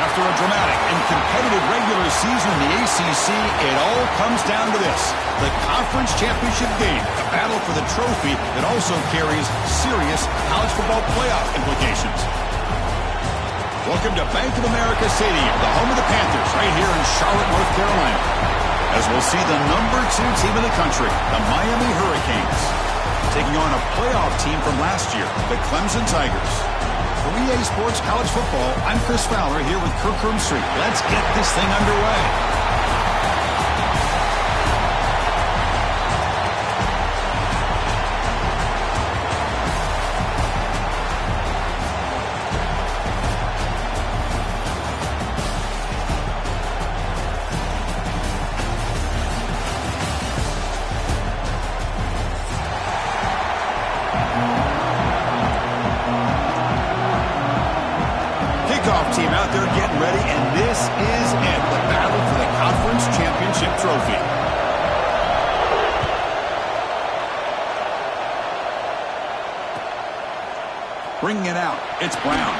After a dramatic and competitive regular season in the ACC, it all comes down to this: the conference championship game, a battle for the trophy that also carries serious college football playoff implications. Welcome to Bank of America Stadium, the home of the Panthers, right here in Charlotte, North Carolina, as we'll see the #2 team in the country, the Miami Hurricanes, taking on a playoff team from last year, the Clemson Tigers. For EA Sports College Football, I'm Chris Fowler here with Kirk Street. Let's get this thing underway. Team out there getting ready, and this is it, the battle for the conference championship trophy. Bringing it out, it's Brown.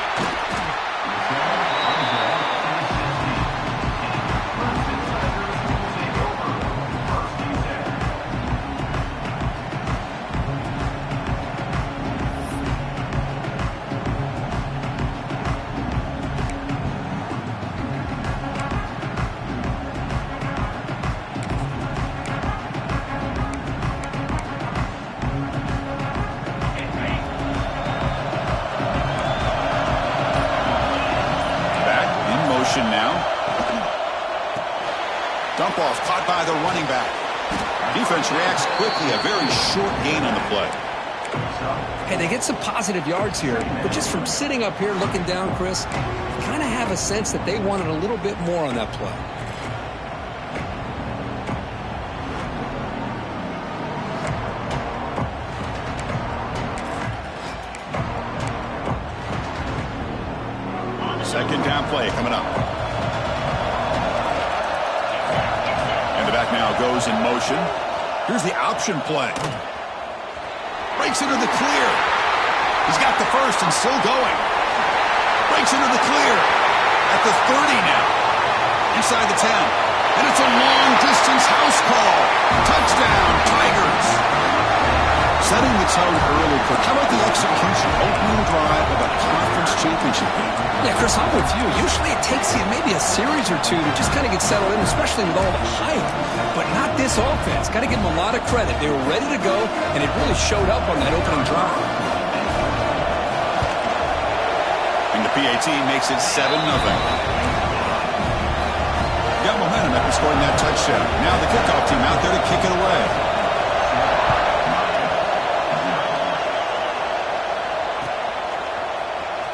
Now. Dump off caught by the running back. Defense reacts quickly. A very short gain on the play. Hey, they get some positive yards here, but just from sitting up here looking down, Chris, you kind of have a sense that they wanted a little bit more on that play. Second down play coming up. And the back now goes in motion. Here's the option play. Breaks into the clear. He's got the first and still going. Breaks into the clear. At the 30 now. Inside the 10. And it's a long-distance house call. Touchdown, Tigers. Setting the tone early, Kirk. How about the execution? Opening drive of a conference championship game. Yeah, Chris, I'm with you. Usually it takes you maybe a series or two to just kind of get settled in, especially with all the hype. But not this offense. Got to give them a lot of credit. They were ready to go, and it really showed up on that opening drive. And the PAT makes it 7-0. Got momentum after scoring that touchdown. Now the kickoff team out there to kick it away.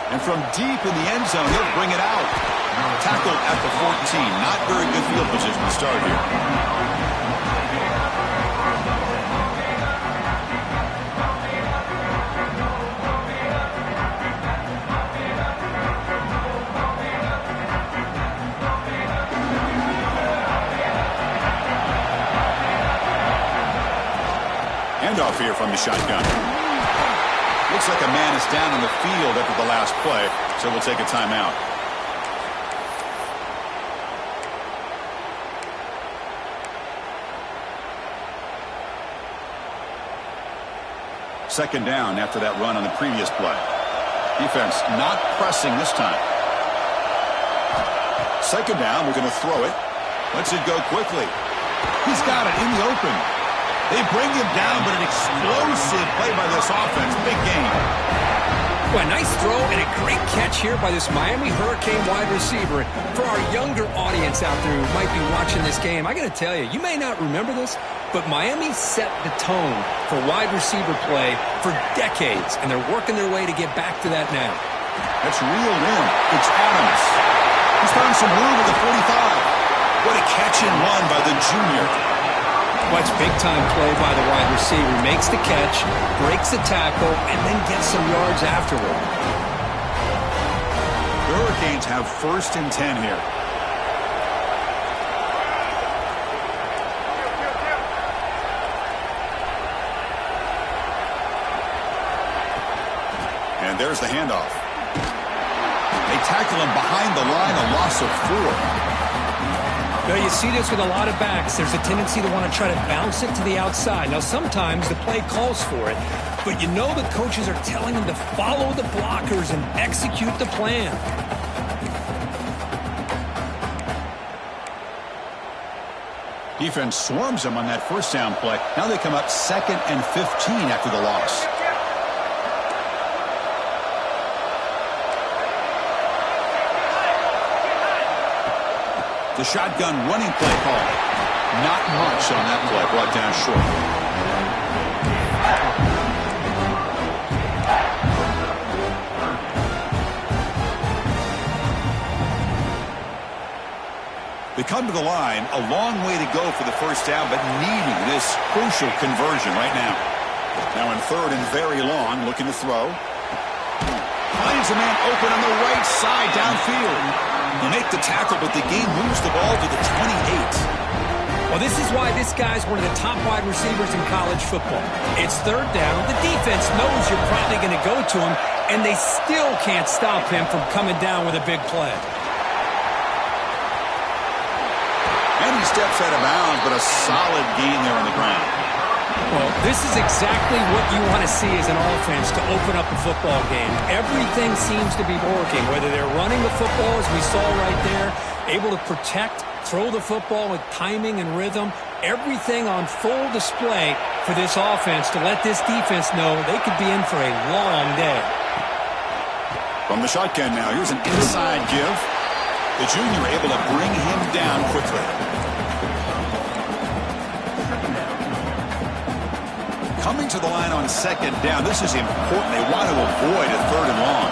And from deep in the end zone, he'll bring it out. Tackled at the 14. Not very good field position to start here. Handoff here from the shotgun. Looks like a man is down on the field after the last play, so we'll take a timeout. Second down after that run on the previous play. Defense not pressing this time. Second down, we're going to throw it. Lets it go quickly. He's got it in the open. They bring him down, but an explosive play by this offense. Big game. Well, a nice throw and a great catch here by this Miami Hurricane wide receiver. For our younger audience out there who might be watching this game, I got to tell you, you may not remember this, but Miami set the tone for wide receiver play for decades, and they're working their way to get back to that now. That's reeled in. It's Adams. He's found some room at the 45. What a catch and run by the junior. Watch big-time play by the wide receiver. Makes the catch, breaks the tackle, and then gets some yards afterward. The Hurricanes have 1st and 10 here. And there's the handoff. They tackle him behind the line, a loss of 4. Now, you see this with a lot of backs. There's a tendency to want to try to bounce it to the outside. Now, sometimes the play calls for it, but you know the coaches are telling them to follow the blockers and execute the plan. Defense swarms them on that 1st down play. Now they come up 2nd and 15 after the loss. The shotgun running play call. Not much on that play. Brought down short. They come to the line. A long way to go for the 1st down, but needing this crucial conversion right now. Now in 3rd and very long, looking to throw. Finds a man open on the right side downfield. They make the tackle, but the game moves the ball to the 28. Well, this is why this guy's one of the top wide receivers in college football. It's 3rd down. The defense knows you're probably going to go to him, and they still can't stop him from coming down with a big play. And he steps out of bounds, but a solid gain there on the ground. Well, this is exactly what you want to see as an offense to open up a football game. Everything seems to be working, whether they're running the football, as we saw right there, able to protect, throw the football with timing and rhythm, everything on full display for this offense to let this defense know they could be in for a long day. From the shotgun now, here's an inside give. The junior able to bring him down quickly. Coming to the line on 2nd down. This is important. They want to avoid a 3rd and long.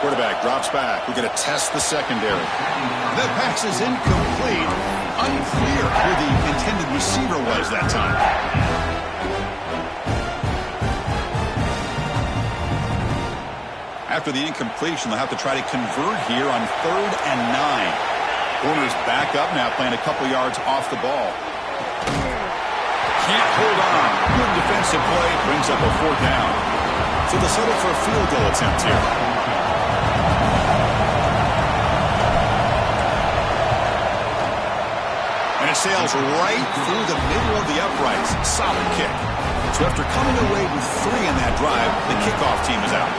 Quarterback drops back. We're going to test the secondary. That pass is incomplete. Unclear who the intended receiver was that time. After the incompletion, they'll have to try to convert here on 3rd and 9. Corner's back up now, playing a couple yards off the ball. Can't hold on. Good defensive play. Brings up a 4th down. So they'll settle for a field goal attempt here. And it sails right through the middle of the uprights. Solid kick. So after coming away with 3 in that drive, the kickoff team is out.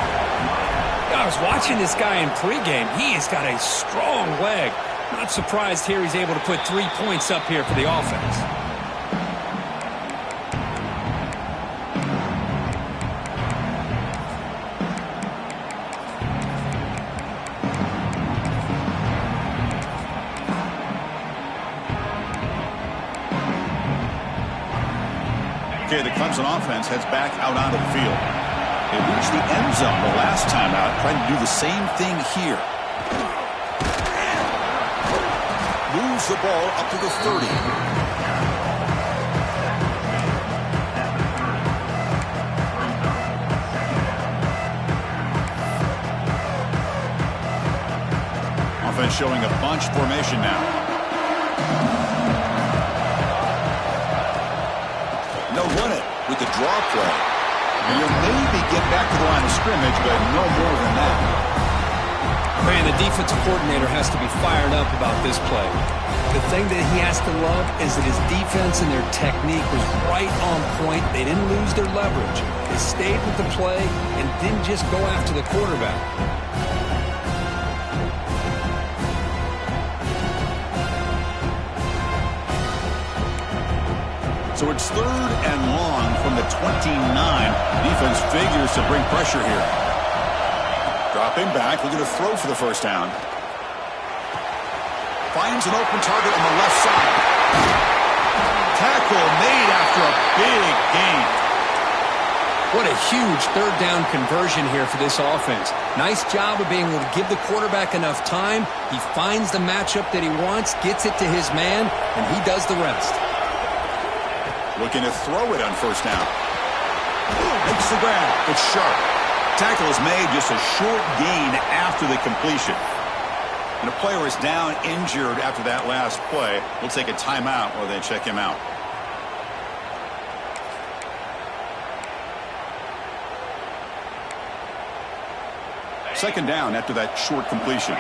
I was watching this guy in pregame. He has got a strong leg. Not surprised here he's able to put 3 points up here for the offense. Okay, the Clemson offense heads back out onto the field. They reached the end zone the last time out, trying to do the same thing here. Moves the ball up to the 30. Offense showing a bunch formation now. No run it with the draw play. And you'll maybe get back to the line of scrimmage, but no more than that. Man, the defensive coordinator has to be fired up about this play. The thing that he has to love is that his defense and their technique was right on point. They didn't lose their leverage. They stayed with the play and didn't just go after the quarterback. So So it's 3rd and long from the 29. Defense figures to bring pressure here. Dropping back, looking to throw for the first down. Finds an open target on the left side. Tackle made after a big gain. What a huge 3rd down conversion here for this offense. Nice job of being able to give the quarterback enough time. He finds the matchup that he wants, gets it to his man, and he does the rest. Looking to throw it on first down. Makes the grab. It's sharp. Tackle is made, just a short gain after the completion. And a player is down injured after that last play. We'll take a timeout while they check him out. Second down after that short completion.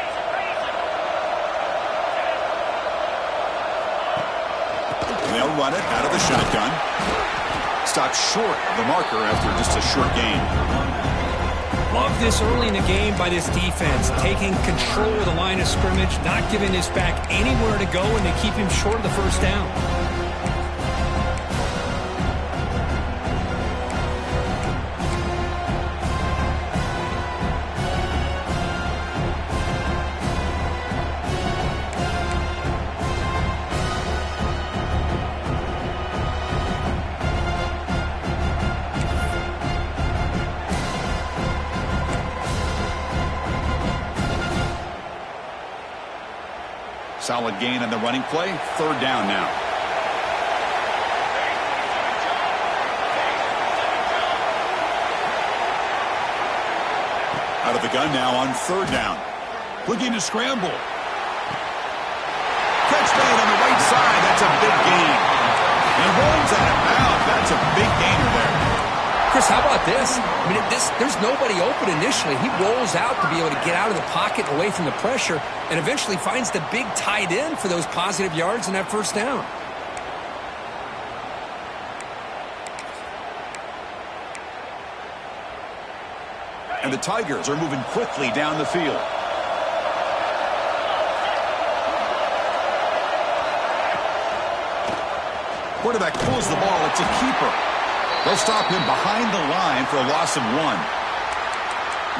And they'll run it out of the shotgun. Stopped short of the marker after just a short gain. Love this early in the game by this defense, taking control of the line of scrimmage, not giving this back anywhere to go, and they keep him short of the first down. Solid gain on the running play. 3rd down now. Out of the gun now on 3rd down. Looking to scramble. Catch made on the right side. That's a big gain. And rolls out of bounds. That's a big gainer there. Chris, how about this? I mean, there's nobody open initially. He rolls out to be able to get out of the pocket away from the pressure and eventually finds the big tight end for those positive yards in that first down. And the Tigers are moving quickly down the field. Quarterback pulls the ball. It's a keeper. They'll stop him behind the line for a loss of 1.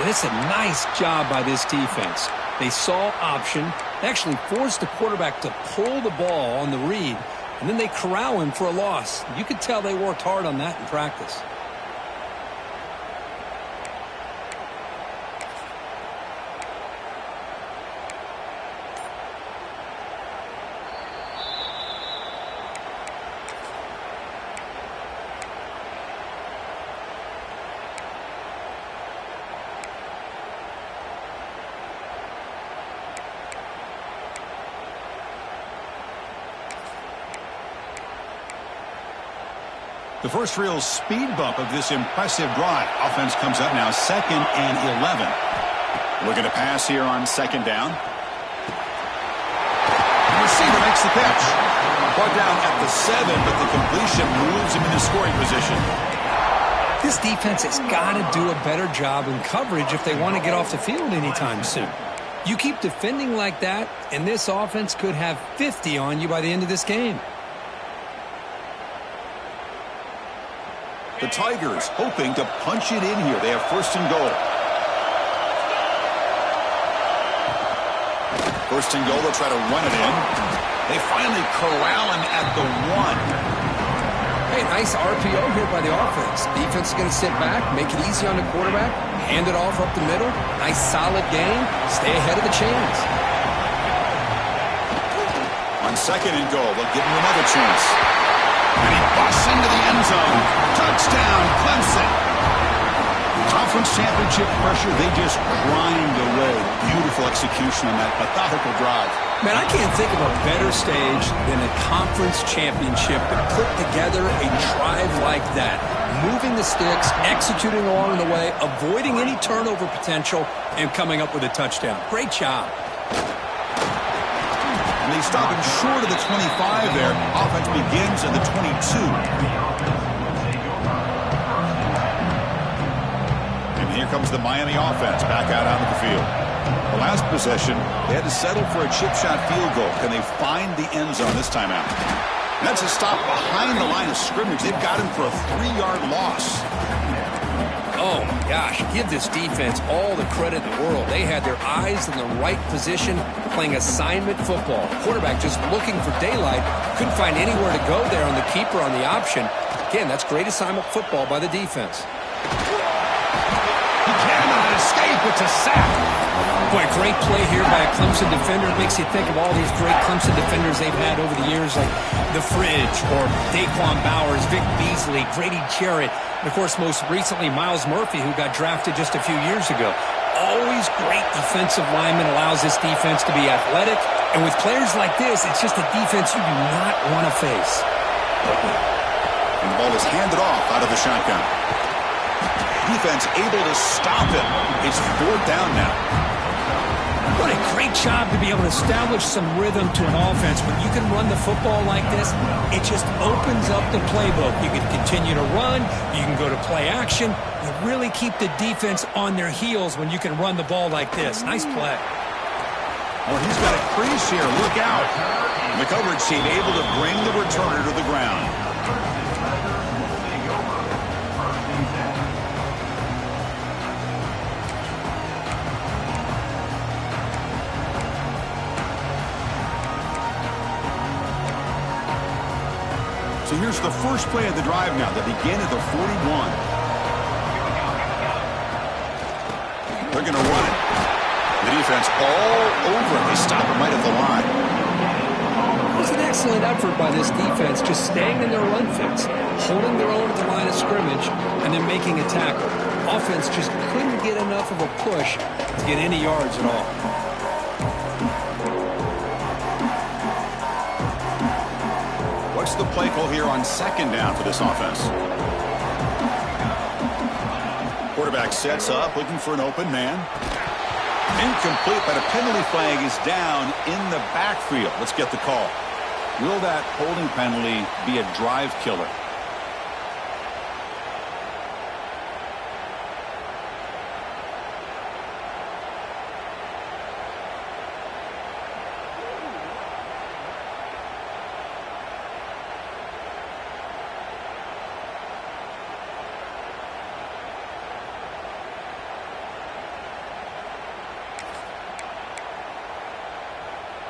And it's a nice job by this defense. They saw option. They actually forced the quarterback to pull the ball on the read, and then they corral him for a loss. You could tell they worked hard on that in practice. The first real speed bump of this impressive drive. Offense comes up now 2nd and 11. Looking to pass here on 2nd down. The receiver makes the catch. Brought down at the 7, but the completion moves him into scoring position. This defense has got to do a better job in coverage if they want to get off the field anytime soon. You keep defending like that, and this offense could have 50 on you by the end of this game. The Tigers hoping to punch it in here. They have 1st and goal. 1st and goal, they'll try to run it in. They finally corral him at the 1. Hey, nice RPO here by the offense. Defense is going to sit back, make it easy on the quarterback, hand it off up the middle. Nice solid gain. Stay ahead of the chains. On 2nd and goal, they'll give him another chance. And he busts into the end zone. Touchdown, Clemson. Conference championship pressure, they just grind away. Beautiful execution on that methodical drive. Man, I can't think of a better stage than a conference championship to put together a drive like that. Moving the sticks, executing along the way, avoiding any turnover potential, and coming up with a touchdown. Great job. And they stop him short of the 25 there. Offense begins at the 22. And here comes the Miami offense back out onto the field. The last possession, they had to settle for a chip shot field goal. Can they find the end zone this time out? That's a stop behind the line of scrimmage. They've got him for a 3-yard loss. Oh, my gosh. Give this defense all the credit in the world. They had their eyes in the right position, playing assignment football. Quarterback just looking for daylight. Couldn't find anywhere to go there on the keeper on the option. Again, that's great assignment football by the defense. He cannot escape. It's a sack. Boy, great play here by a Clemson defender. It makes you think of all these great Clemson defenders they've had over the years, like The Fridge or Daquan Bowers, Vic Beasley, Grady Jarrett, and, of course, most recently, Miles Murphy, who got drafted just a few years ago. Always great defensive lineman, allows this defense to be athletic. And with players like this, it's just a defense you do not want to face. And the ball is handed off out of the shotgun. Defense able to stop him. It's 4th down now. What a great job to be able to establish some rhythm to an offense. When you can run the football like this, it just opens up the playbook. You can continue to run. You can go to play action. You really keep the defense on their heels when you can run the ball like this. Nice play. Well, he's got a crease here. Look out. The coverage team able to bring the returner to the ground. So here's the first play of the drive now. They begin at the 41. They're going to run it. The defense all over it. They stop him right at the line. It was an excellent effort by this defense, just staying in their run fits, holding their own at the line of scrimmage, and then making a tackle. Offense just couldn't get enough of a push to get any yards at all. What's the play call here on 2nd down for this offense? Quarterback sets up, looking for an open man. Incomplete, but a penalty flag is down in the backfield. Let's get the call. Will that holding penalty be a drive killer?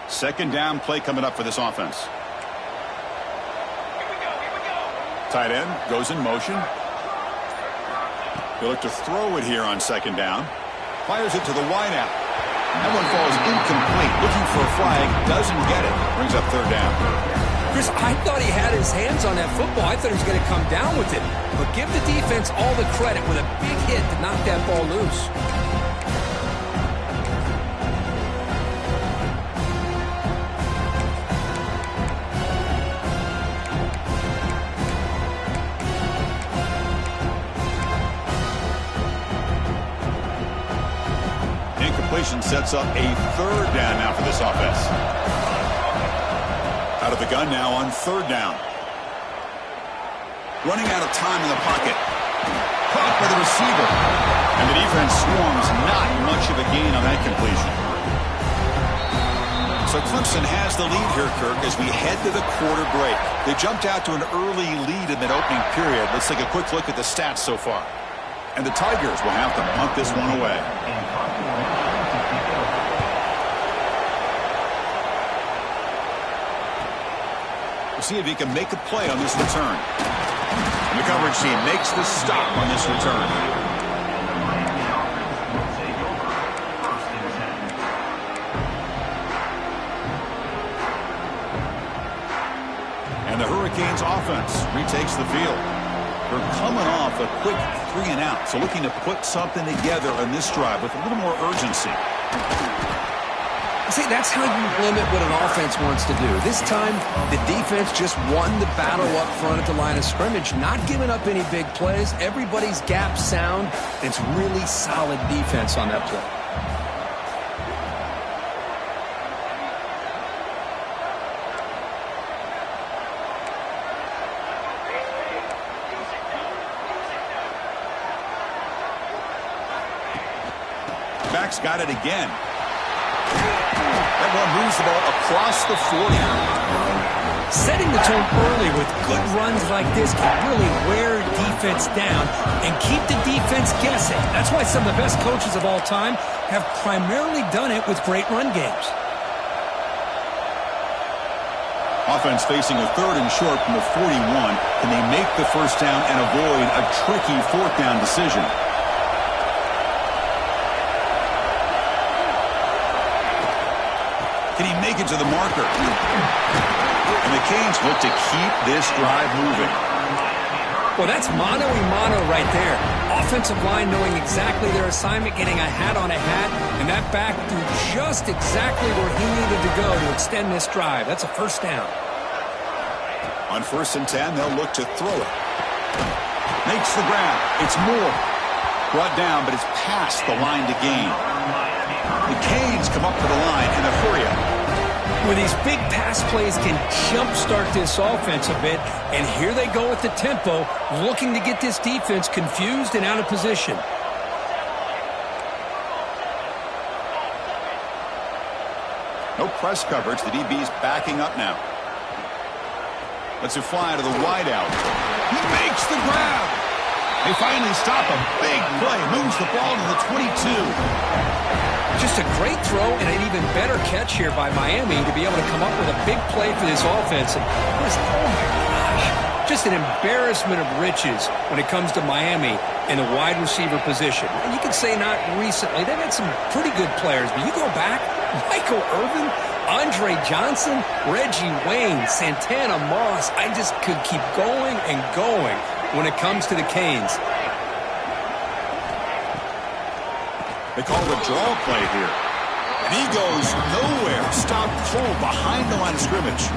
Second down play coming up for this offense. Here we go. Tight end goes in motion. He'll look to throw it here on 2nd down. Fires it to the wideout. That one falls incomplete. Looking for a flag. Doesn't get it. Brings up 3rd down. Chris, I thought he had his hands on that football. I thought he was going to come down with it. But give the defense all the credit with a big hit to knock that ball loose. Sets up a 3rd down now for this offense. Out of the gun now on 3rd down. Running out of time in the pocket. Caught by the receiver. And the defense swarms. Not much of a gain on that completion. So Clemson has the lead here, Kirk, as we head to the quarter break. They jumped out to an early lead in that opening period. Let's take a quick look at the stats so far. And the Tigers will have to punt this one away. See if he can make a play on this return. And the coverage team makes the stop on this return. And the Hurricanes offense retakes the field. They're coming off a quick 3 and out, so looking to put something together on this drive with a little more urgency. See, that's how you limit what an offense wants to do. This time, the defense just won the battle up front at the line of scrimmage, not giving up any big plays. Everybody's gap sound. It's really solid defense on that play. Back's got it again. That one moves the ball across the 40. Setting the tone early with good runs like this can really wear defense down and keep the defense guessing. That's why some of the best coaches of all time have primarily done it with great run games. Offense facing a 3rd and short from the 41. Can they make the first down and avoid a tricky 4th down decision? Can he make it to the marker? And the Canes look to keep this drive moving. Well, that's mano-a-mano right there. Offensive line knowing exactly their assignment, getting a hat on a hat, and that back threw just exactly where he needed to go to extend this drive. That's a first down. On 1st and 10, they'll look to throw it. Makes the grab. It's Moore. Brought down, but it's past the line to gain. The Canes come up to the line in a hurry up. Where these big pass plays can jumpstart this offense a bit, and here they go with the tempo, looking to get this defense confused and out of position. No press coverage. The DB's backing up now. Lets it fly to the wideout. He makes the grab. They finally stop him. Big play. Moves the ball to the 22. Just a great throw and an even better catch here by Miami to be able to come up with a big play for this offense. And just, oh my gosh, just an embarrassment of riches when it comes to Miami in the wide receiver position. You can say not recently. They've had some pretty good players, but you go back, Michael Irvin, Andre Johnson, Reggie Wayne, Santana Moss. I just could keep going and going when it comes to the Canes. They call the draw play here. And he goes nowhere. Stop cold behind the line of scrimmage.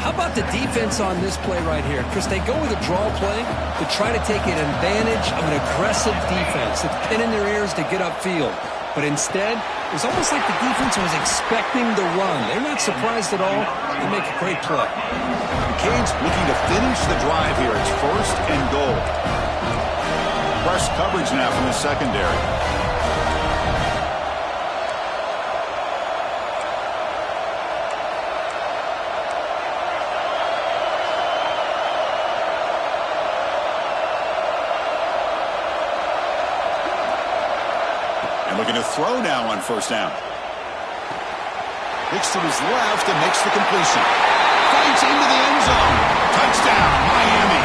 How about the defense on this play right here? Chris, they go with a draw play to try to take an advantage of an aggressive defense. It's pinning their ears to get upfield. But instead, it was almost like the defense was expecting the run. They're not surprised at all. They make a great play. The Canes looking to finish the drive here. It's 1st and goal. Press coverage now from the secondary. Looking to throw now on 1st down. Looks to his left and makes the completion. Fights into the end zone. Touchdown, Miami.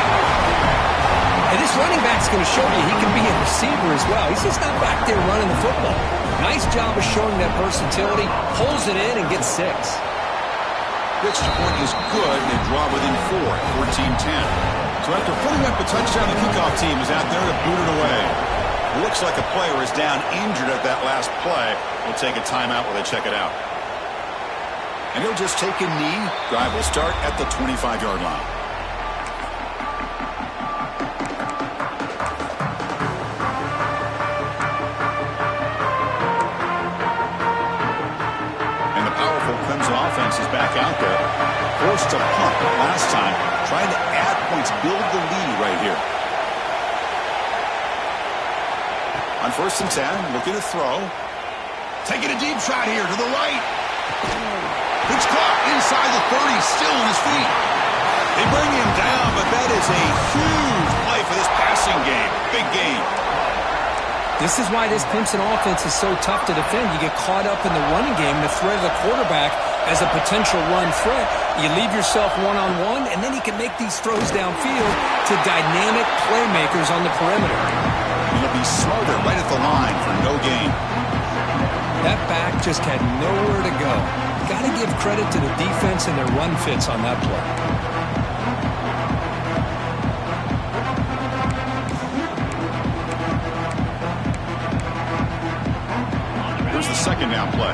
And this running back's going to show you he can be a receiver as well. He's just not back there running the football. Nice job of showing that versatility. Pulls it in and gets 6. The extra point is good, and they draw within 4, 14-10. So after putting up a touchdown, the kickoff team is out there to boot it away. Looks like a player is down injured at that last play. We'll take a timeout while they check it out. And he'll just take a knee. Drive will start at the 25-yard line. And the powerful Clemson offense is back out there. Forced to punt last time. Trying to add points, build the lead right here. On 1st and 10, looking to throw. Taking a deep shot here to the right. It's caught inside the 30, still on his feet. They bring him down, but that is a huge play for this passing game. Big game. This is why this Clemson offense is so tough to defend. You get caught up in the running game, the threat of the quarterback as a potential run threat. You leave yourself one-on-one, and then you can make these throws downfield to dynamic playmakers on the perimeter. He'll be smarter right at the line for no gain. That back just had nowhere to go. Got to give credit to the defense and their run fits on that play. Here's the 2nd down play.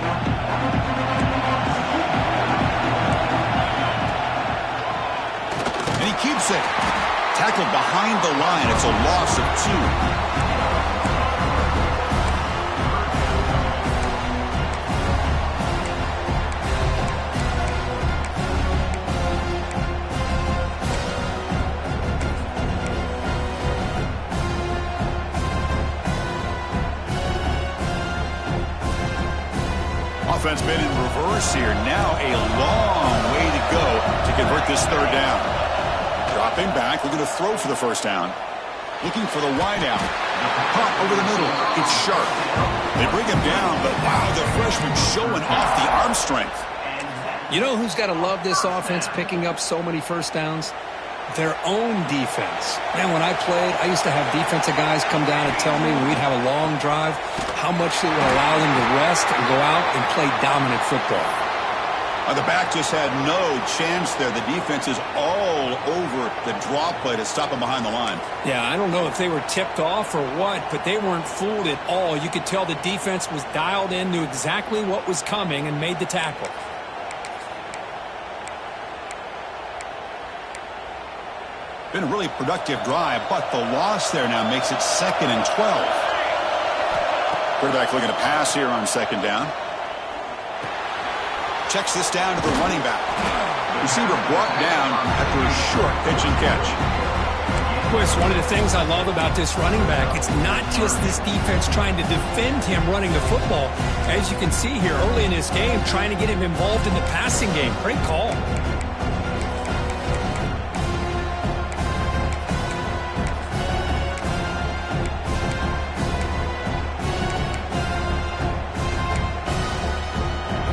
And he keeps it. Tackled behind the line. It's a loss of 2. Offense been in reverse here. Now a long way to go to this third down. Dropping back, looking to throw for the first down. Looking for the wide out. Pop over the middle. It's sharp. They bring him down, but wow, the freshman showing off the arm strength. You know who's got to love this offense picking up so many first downs? Their own defense. Man, when I played, I used to have defensive guys come down and tell me when we'd have a long drive how much it would allow them to rest and go out and play dominant football. The back just had no chance there. The defense is all over the draw play to stop him behind the line. Yeah, I don't know if they were tipped off or what, but they weren't fooled at all. You could tell the defense was dialed in, knew exactly what was coming, and made the tackle. Been a really productive drive, but the loss there now makes it 2nd and 12. Quarterback looking to pass here on 2nd down. Checks this down to the running back. Receiver brought down after a short pitch and catch. Chris, one of the things I love about this running back, it's not just this defense trying to defend him running the football. As you can see here early in this game, trying to get him involved in the passing game. Great call.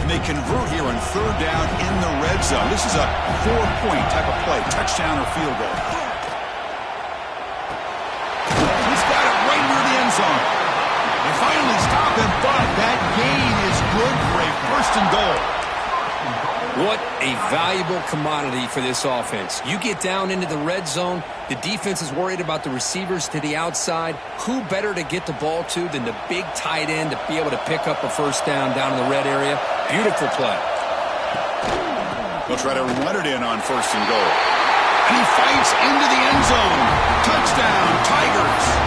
They convert here on 3rd down in the red zone. This is a 4-point type of play, touchdown or field goal. He's got it right near the end zone. They finally stop him, but that gain is good for a 1st and goal. What a valuable commodity for this offense. You get down into the red zone, the defense is worried about the receivers to the outside. Who better to get the ball to than the big tight end to be able to pick up a 1st down in the red area? Beautiful play. They'll try to run it in on 1st and goal. And he fights into the end zone. Touchdown, Tigers.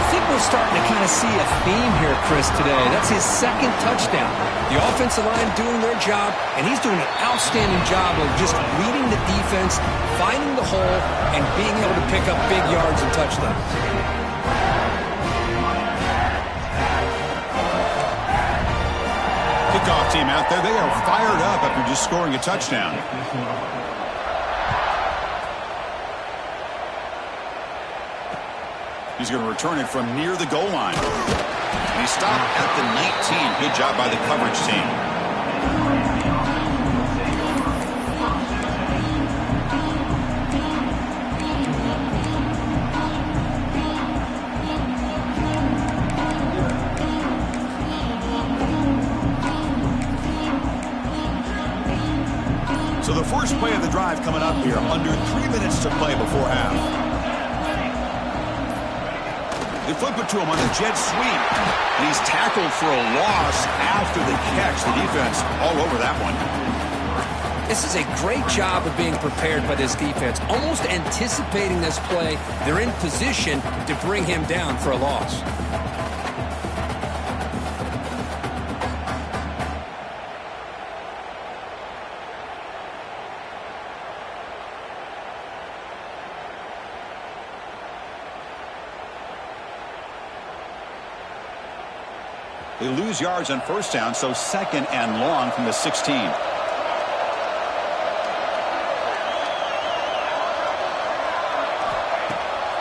I think we're starting to kind of see a theme here, Chris, today. That's his 2nd touchdown. The offensive line doing their job, and he's doing an outstanding job of just reading the defense, finding the hole, and being able to pick up big yards and touchdowns. Kickoff team out there, they are fired up after just scoring a touchdown. He's going to return it from near the goal line. And he stopped at the 19. Good job by the coverage team. So the first play of the drive coming up here, under 3 minutes to play before half. They flip it to him on the jet sweep, and he's tackled for a loss after the catch. The defense all over that one. This is a great job of being prepared by this defense, almost anticipating this play. They're in position to bring him down for a loss. They lose yards on 1st down, so 2nd and long from the 16.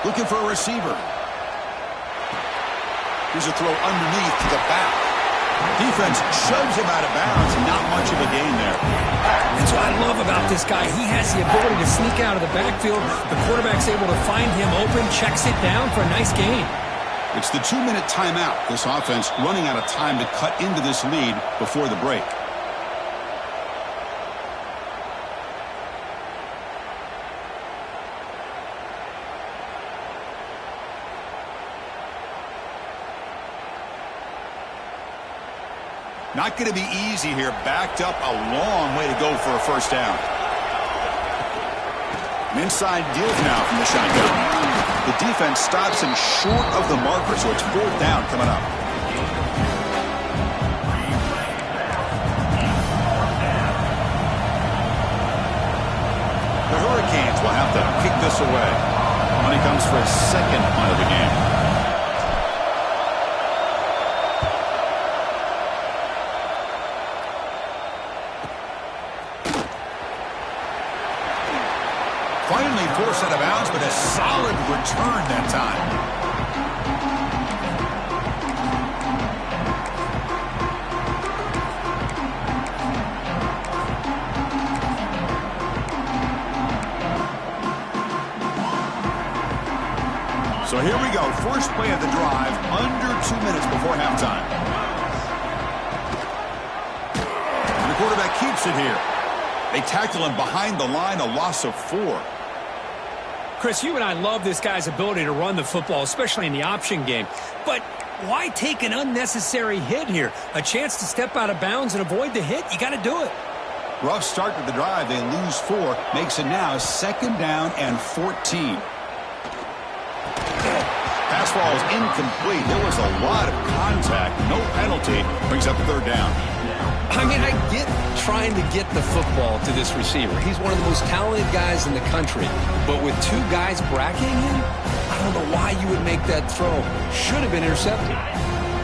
Looking for a receiver. Here's a throw underneath to the back. Defense shoves him out of bounds. Not much of a gain there. That's what I love about this guy. He has the ability to sneak out of the backfield. The quarterback's able to find him open, checks it down for a nice gain. It's the 2-minute timeout. This offense running out of time to cut into this lead before the break. Not going to be easy here. Backed up a long way to go for a 1st down. Inside deals now from the shotgun. The defense stops him short of the marker, so it's 4th down coming up. The Hurricanes will have to kick this away. Money comes for a 2nd punt of the game. Finally forced out of bounds, but a solid return that time. So here we go. First play of the drive, under 2 minutes before halftime. And the quarterback keeps it here. They tackle him behind the line, a loss of 4. Chris, you and I love this guy's ability to run the football, especially in the option game. But why take an unnecessary hit here? A chance to step out of bounds and avoid the hit? You got to do it. Rough start to the drive. They lose 4. Makes it now 2nd down and 14. Pass ball is incomplete. There was a lot of contact. No penalty. Brings up 3rd down. I mean, I get trying to get the football to this receiver. He's one of the most talented guys in the country. But with 2 guys bracketing him, I don't know why you would make that throw. Should have been intercepted.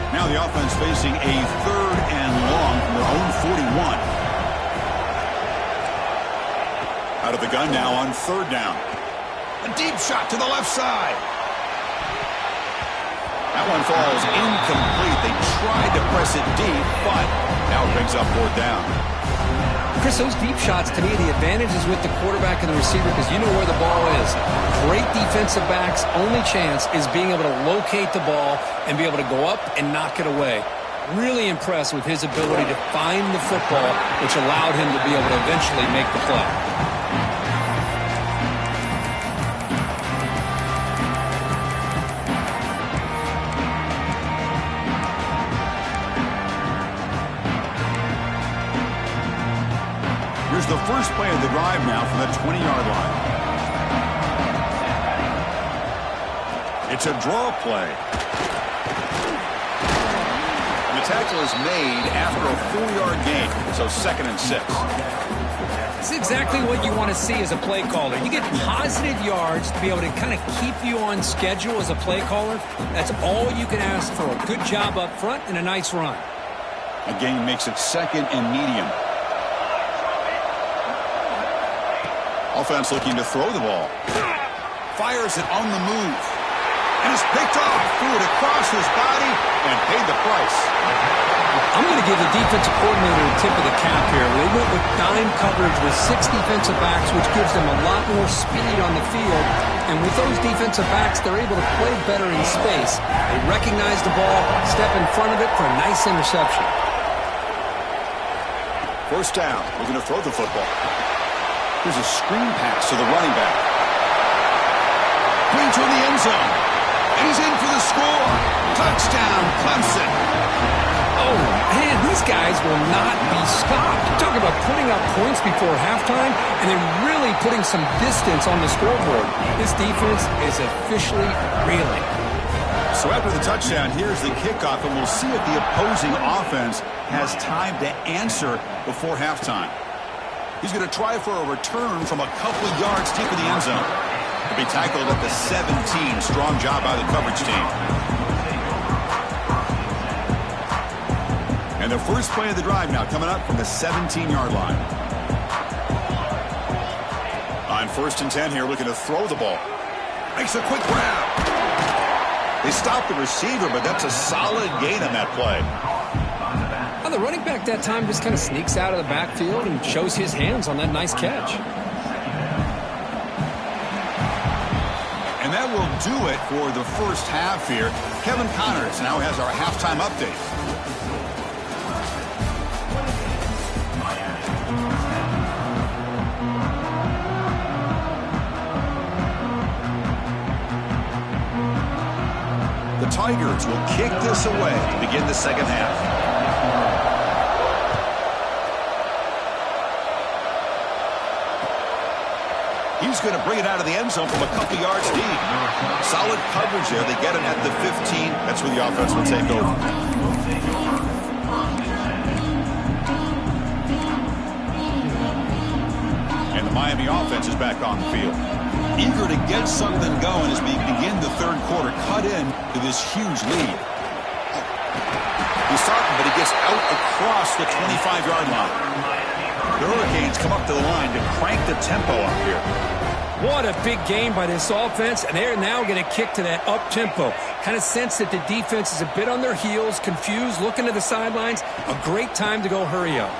Now the offense facing a 3rd and long from their own 41. Out of the gun now on 3rd down. A deep shot to the left side. That one falls incomplete. They tried to press it deep, but now it brings up 4th down. Chris, those deep shots, to me, the advantage is with the quarterback and the receiver because you know where the ball is. Great defensive backs' only chance is being able to locate the ball and be able to go up and knock it away. Really impressed with his ability to find the football, which allowed him to be able to eventually make the play. Here's the first play of the drive now from the 20-yard line. It's a draw play. And the tackle is made after a 4-yard gain, so 2nd and 6. It's exactly what you want to see as a play caller. You get positive yards to be able to kind of keep you on schedule as a play caller. That's all you can ask for. A good job up front and a nice run. A gain makes it 2nd and medium. Offense looking to throw the ball. Fires it on the move. And it's picked off. Threw it across his body and paid the price. I'm going to give the defensive coordinator a tip of the cap here. They went with dime coverage with 6 defensive backs, which gives them a lot more speed on the field. And with those defensive backs, they're able to play better in space. They recognize the ball, step in front of it for a nice interception. 1st down. Looking to throw the football. Here's a screen pass to the running back. Green to the end zone. And he's in for the score. Touchdown, Clemson. Oh, man, these guys will not be stopped. Talk about putting up points before halftime and then really putting some distance on the scoreboard. This defense is officially reeling. So after the touchdown, here's the kickoff, and we'll see if the opposing offense has time to answer before halftime. He's going to try for a return from a couple of yards deep in the end zone. He'll be tackled at the 17. Strong job by the coverage team. And the first play of the drive now coming up from the 17-yard line. On 1st and 10 here, looking to throw the ball. Makes a quick grab. They stop the receiver, but that's a solid gain on that play. Well, the running back that time just kind of sneaks out of the backfield and shows his hands on that nice catch. And that will do it for the first half here. Kevin Connors now has our halftime update. The Tigers will kick this away to begin the 2nd half. He's going to bring it out of the end zone from a couple yards deep. Solid coverage there. They get it at the 15. That's where the offense will take over. And the Miami offense is back on the field. Eager to get something going as we begin the 3rd quarter. Cut in to this huge lead. He's starting, but he gets out across the 25-yard line. The Hurricanes come up to the line to crank the tempo up here. What a big game by this offense, and they're now going to kick to that up-tempo. Kind of sense that the defense is a bit on their heels, confused, looking to the sidelines. A great time to go hurry up.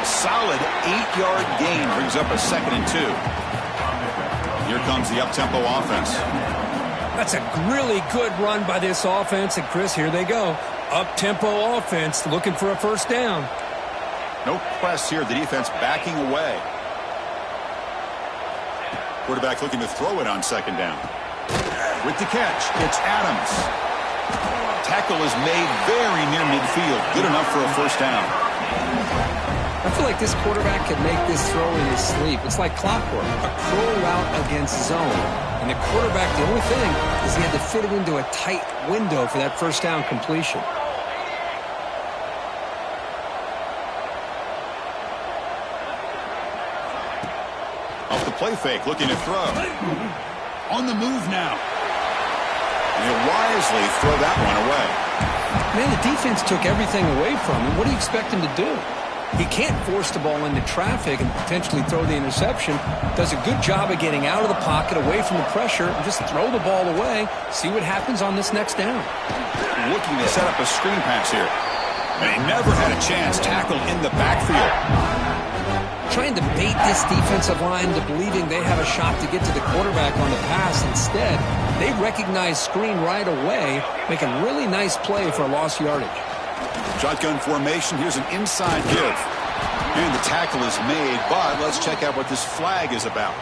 Solid 8-yard gain brings up a 2nd and 2. Here comes the up-tempo offense. That's a really good run by this offense, and Chris, here they go. Up-tempo offense looking for a first down. No press here. The defense backing away. Quarterback looking to throw it on 2nd down. With the catch, it's Adams. Tackle is made very near midfield. Good enough for a first down. I feel like this quarterback could make this throw in his sleep. It's like clockwork, a crow route against zone. And the quarterback, the only thing is he had to fit it into a tight window for that first down completion. Off the play fake, looking to throw. On the move now. And he'll wisely throw that one away. Man, the defense took everything away from him. What do you expect him to do? He can't force the ball into traffic and potentially throw the interception. Does a good job of getting out of the pocket, away from the pressure, and just throw the ball away. See what happens on this next down. Looking to set up a screen pass here. They never had a chance. Tackled in the backfield. Trying to bait this defensive line into believing they have a shot to get to the quarterback on the pass. Instead, they recognize screen right away, make a really nice play for a lost yardage. Shotgun formation. Here's an inside give. And the tackle is made, but let's check out what this flag is about.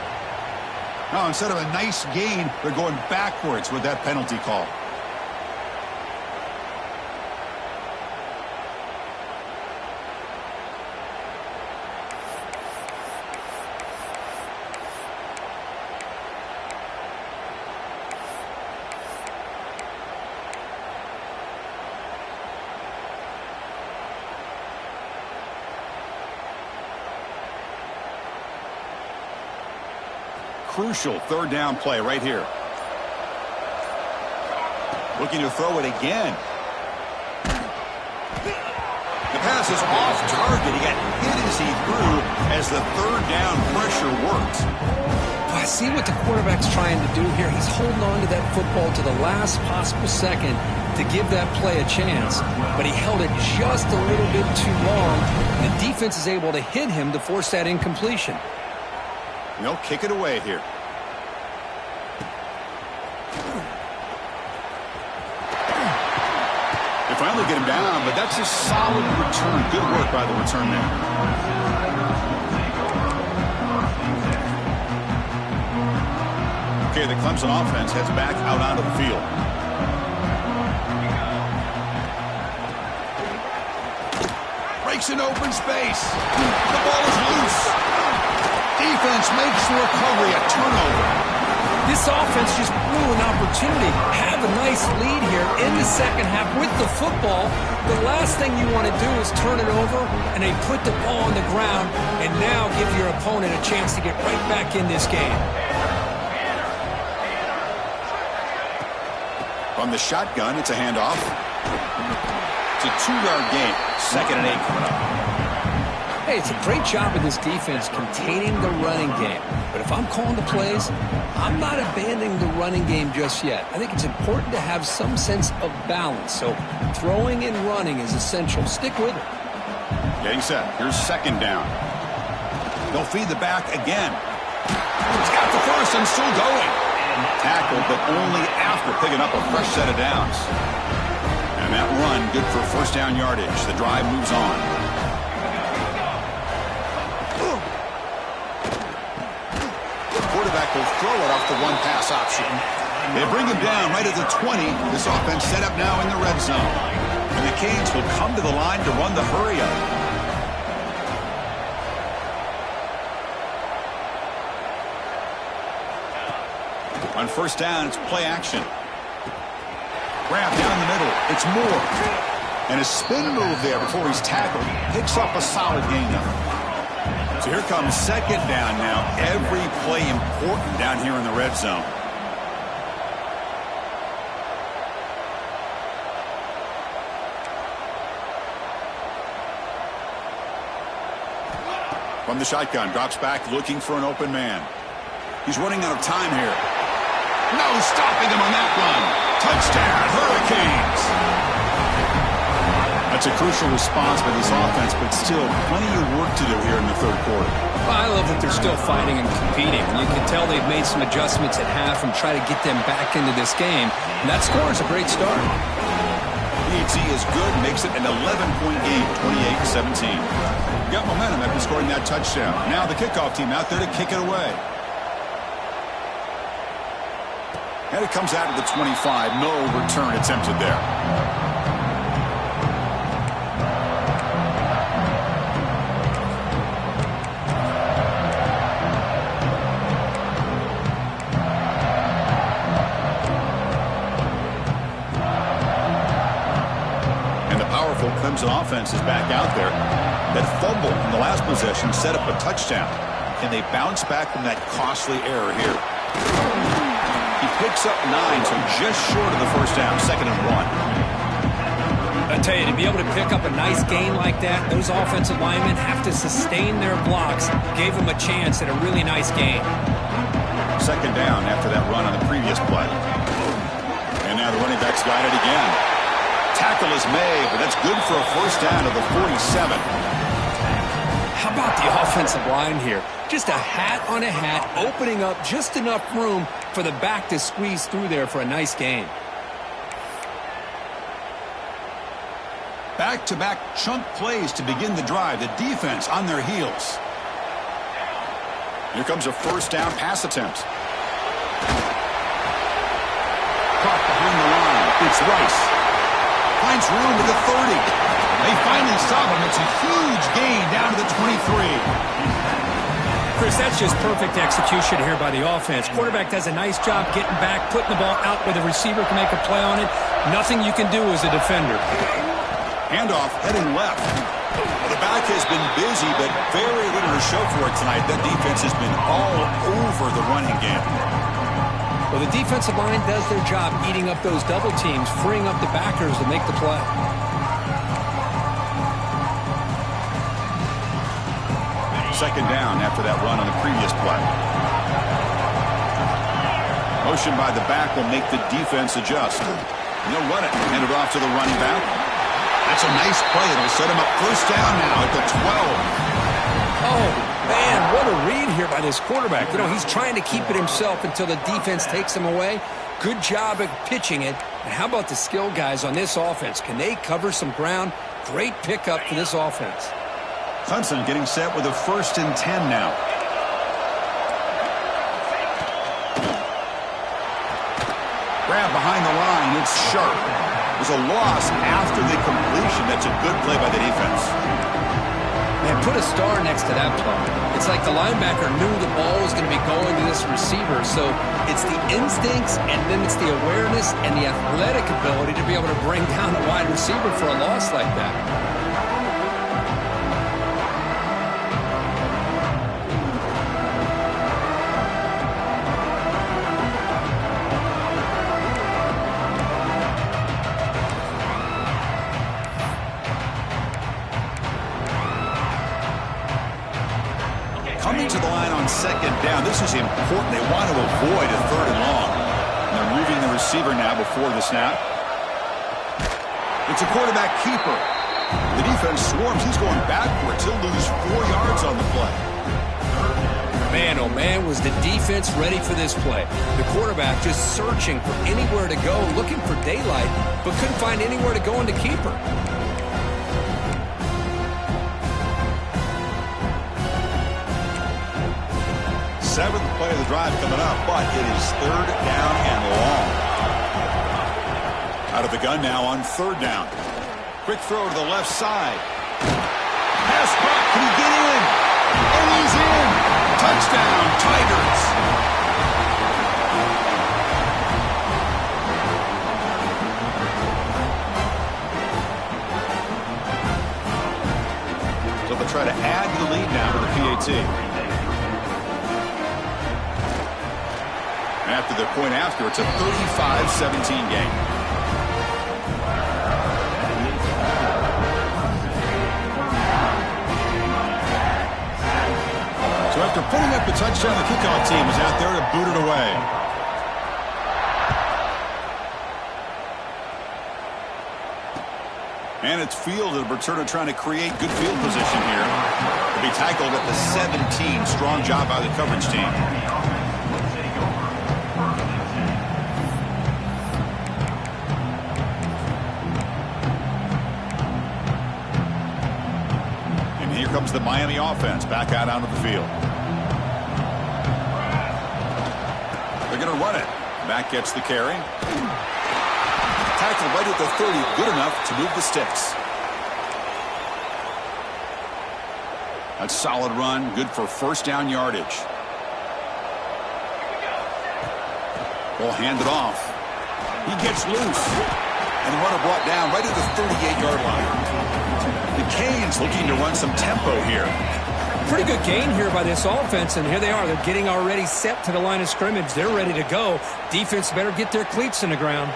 Now, instead of a nice gain, they're going backwards with that penalty call. Crucial 3rd down play right here. Looking to throw it again. The pass is off target. He got hit as he threw as the 3rd down pressure worked. I see what the quarterback's trying to do here. He's holding on to that football to the last possible second to give that play a chance, but he held it just a little bit too long, and the defense is able to hit him to force that incompletion. They'll kick it away here. They finally get him down, but that's a solid return. Good work by the return man. Okay, the Clemson offense heads back out onto the field. Breaks an open space. The ball is loose. Defense makes the recovery a turnover. This offense just blew an opportunity. Have a nice lead here in the second half with the football. The last thing you want to do is turn it over and they put the ball on the ground and now give your opponent a chance to get right back in this game. From the shotgun, it's a handoff. It's a 2-yard gain. 2nd and 8 coming up. Hey, it's a great job of this defense containing the running game. But if I'm calling the plays, I'm not abandoning the running game just yet. I think it's important to have some sense of balance. So throwing and running is essential. Stick with it. Getting set. Here's 2nd down. They'll feed the back again. He's got the first and still going. Tackled, but only after picking up a fresh set of downs. And that run, good for first down yardage. The drive moves on. Quarterback will throw it off the one-pass option. They bring him down right at the 20. This offense set up now in the red zone. And the Canes will come to the line to run the hurry-up. On first down, it's play action. Grab down the middle. It's Moore. And a spin move there before he's tackled. Picks up a solid gain now. So here comes 2nd down now. Every play important down here in the red zone. From the shotgun, drops back looking for an open man. He's running out of time here. No stopping him on that run. Touchdown, Hurricanes. That's a crucial response by this offense, but still plenty of work to do here in the third quarter. Well, I love that they're still fighting and competing. You can tell they've made some adjustments at half and try to get them back into this game. And that score is a great start. PHC is good, makes it an 11-point game, 28-17. Got momentum after scoring that touchdown. Now the kickoff team out there to kick it away. And it comes out of the 25. No return attempted there. And the powerful Clemson offense is back out there. That fumble in the last possession set up a touchdown. Can they bounce back from that costly error here? Picks up 9, so just short of the first down, 2nd and 1. I tell you, to be able to pick up a nice gain like that, those offensive linemen have to sustain their blocks. Gave them a chance at a really nice gain. 2nd down after that run on the previous play. And now the running back's got it again. Tackle is made, but that's good for a first down to the 47. How about the offensive line here? Just a hat on a hat, opening up just enough room for the back to squeeze through there for a nice gain. Back-to-back chunk plays to begin the drive. The defense on their heels. Here comes a first down pass attempt. Caught behind the line. It's Rice. Finds room to the 30. They finally stop him. It's a huge gain down to the 23. Chris, that's just perfect execution here by the offense. Quarterback does a nice job getting back, putting the ball out where the receiver can make a play on it. Nothing you can do as a defender. Handoff heading left. Well, the back has been busy, but very little to show for it tonight. That defense has been all over the running game. Well, the defensive line does their job eating up those double teams, freeing up the backers to make the play. Second down after that run on the previous play. Motion by the back will make the defense adjust. And they'll run it. Hand it off to the running back. That's a nice play. It'll set him up first down now at the 12. Oh, man, what a read here by this quarterback. You know, he's trying to keep it himself until the defense takes him away. Good job at pitching it. And how about the skill guys on this offense? Can they cover some ground? Great pickup for this offense. Clemson getting set with a 1st and 10 now. Grab behind the line. It's sharp. There's a loss after the completion. That's a good play by the defense. Man, put a star next to that play. It's like the linebacker knew the ball was going to be going to this receiver. So it's the instincts, and then it's the awareness and the athletic ability to be able to bring down a wide receiver for a loss like that. Coming to the line on 2nd down. This is important. They want to avoid a 3rd and long. And they're moving the receiver now before the snap. It's a quarterback keeper. The defense swarms. He's going backwards. He'll lose 4 yards on the play. Man, oh man, was the defense ready for this play. The quarterback just searching for anywhere to go, looking for daylight, but couldn't find anywhere to go in the keeper. Seventh play of the drive coming up, but it is 3rd down and long. Out of the gun now on 3rd down. Quick throw to the left side. Pass back. Can he get in? And he's in. Touchdown, Tigers. So they'll try to add the lead now to the PAT. After the point after, it's a 35-17 game. So after putting up the touchdown, the kickoff team is out there to boot it away. And it's fielded. Returner trying to create good field position here. To be tackled at the 17. Strong job by the coverage team. And here comes the Miami offense back out onto the field. They're going to run it. Back gets the carry. Tackled right at the 30, good enough to move the sticks. A solid run, good for first down yardage. Ball handed off. He gets loose. And the runner brought down right at the 38-yard line. The Canes looking to run some tempo here. Pretty good gain here by this offense, and here they are. They're getting already set to the line of scrimmage. They're ready to go. Defense better get their cleats in the ground.